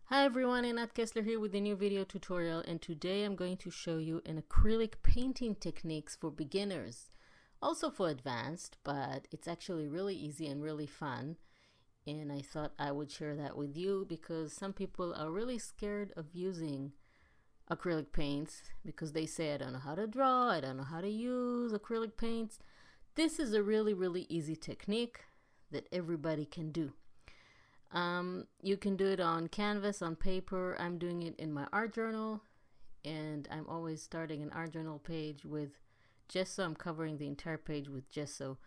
Hi everyone, Anat Kessler here with a new video tutorial, and today I'm going to show you an acrylic painting techniques for beginners, also for advanced, but it's actually really easy and really fun. And I thought I would share that with you because some people are really scared of using acrylic paints because they say, I don't know how to draw, I don't know how to use acrylic paints. This is a really easy technique that everybody can do. You can do it on canvas, on paper. I'm doing it in my art journal, and I'm always starting an art journal page with gesso. I'm covering the entire page with gesso.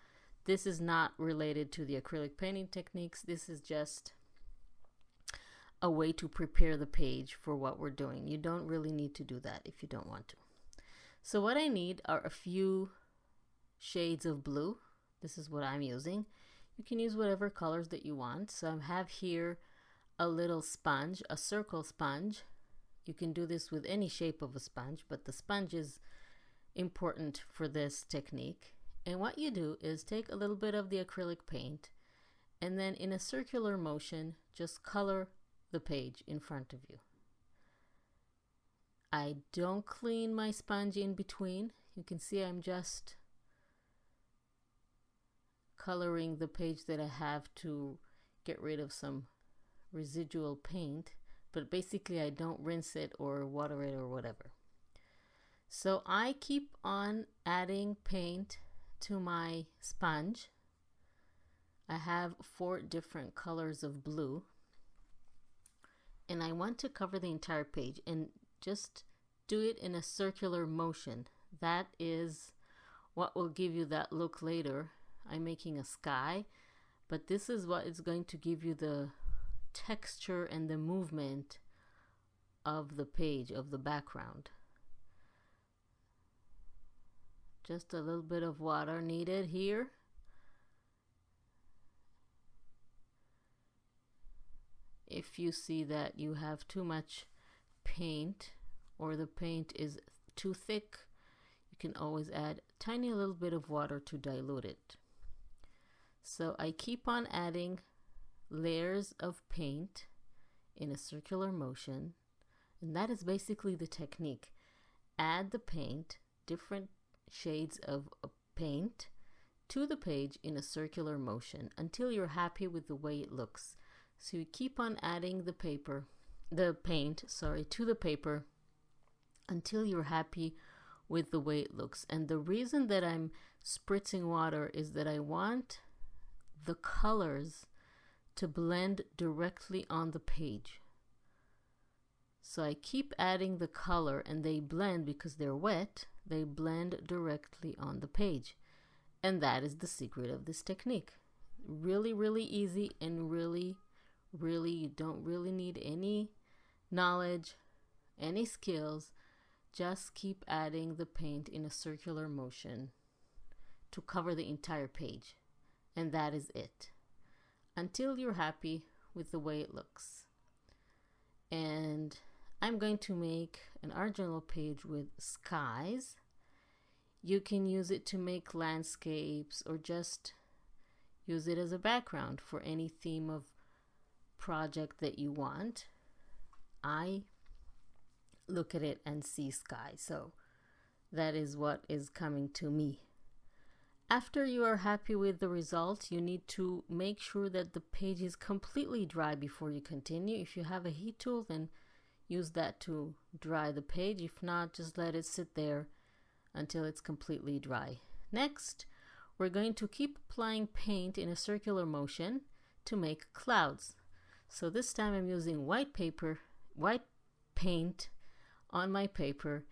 This is not related to the acrylic painting techniques. This is just a way to prepare the page for what we're doing. You don't really need to do that if you don't want to. So what I need are a few shades of blue. This is what I'm using. You can use whatever colors that you want. So I have here a little sponge, a circle sponge. You can do this with any shape of a sponge, but the sponge is important for this technique. And what you do is take a little bit of the acrylic paint and then in a circular motion, just color the page in front of you. I don't clean my sponge in between. You can see I'm just coloring the page that I have to get rid of some residual paint, but basically I don't rinse it or water it or whatever. So I keep on adding paint to my sponge. I have 4 different colors of blue, and I want to cover the entire page and just do it in a circular motion. That is what will give you that look later. I'm making a sky, but this is what is going to give you the texture and the movement of the page, of the background. Just a little bit of water needed here. If you see that you have too much paint or the paint is too thick, you can always add a tiny little bit of water to dilute it. So I keep on adding layers of paint in a circular motion, and that is basically the technique. Add the paint, different shades of paint, to the page in a circular motion until you're happy with the way it looks. So you keep on adding the paint, to the paper until you're happy with the way it looks. And the reason that I'm spritzing water is that I want the colors to blend directly on the page. So I keep adding the color and they blend because they're wet. They blend directly on the page. And that is the secret of this technique. Really easy, and really you don't really need any knowledge, any skills. Just keep adding the paint in a circular motion to cover the entire page. And that is it, until you're happy with the way it looks. And I'm going to make an art journal page with skies. You can use it to make landscapes or just use it as a background for any theme of project that you want. I look at it and see sky, so that is what is coming to me. After you are happy with the results, you need to make sure that the page is completely dry before you continue. If you have a heat tool, then use that to dry the page. If not, just let it sit there until it's completely dry. Next, we're going to keep applying paint in a circular motion to make clouds. So this time I'm using white paint on my paper,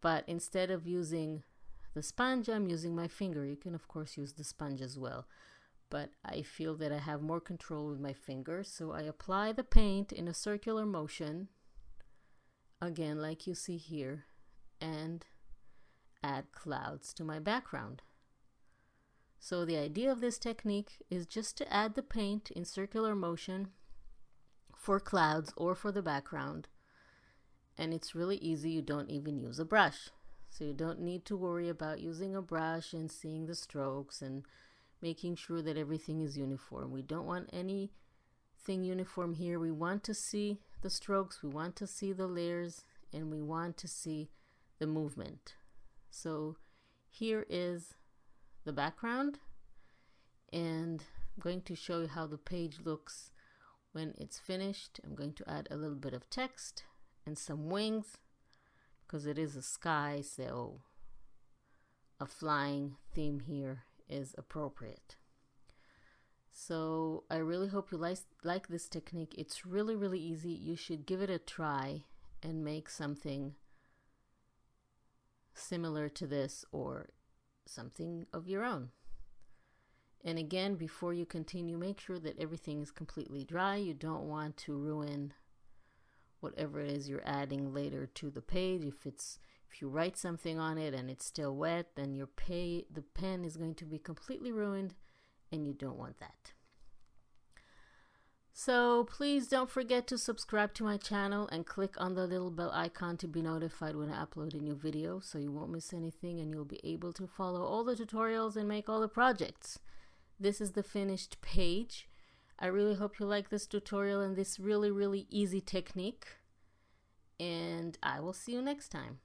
but instead of using the sponge, I'm using my finger. You can of course use the sponge as well, but I feel that I have more control with my finger, so I apply the paint in a circular motion, again like you see here, and add clouds to my background. So the idea of this technique is just to add the paint in circular motion for clouds or for the background, and it's really easy. You don't even use a brush. So you don't need to worry about using a brush and seeing the strokes and making sure that everything is uniform. We don't want any everything uniform here. We want to see the strokes, we want to see the layers, and we want to see the movement. So here is the background, and I'm going to show you how the page looks when it's finished. I'm going to add a little bit of text and some wings because it is a sky, so a flying theme here is appropriate. So I really hope you like this technique. It's really easy. You should give it a try and make something similar to this or something of your own. And again, before you continue, make sure that everything is completely dry. You don't want to ruin whatever it is you're adding later to the page. If you write something on it and it's still wet, then the pen is going to be completely ruined, and you don't want that. So please don't forget to subscribe to my channel and click on the little bell icon to be notified when I upload a new video, so you won't miss anything and you'll be able to follow all the tutorials and make all the projects. This is the finished page. I really hope you like this tutorial and this really easy technique, and I will see you next time.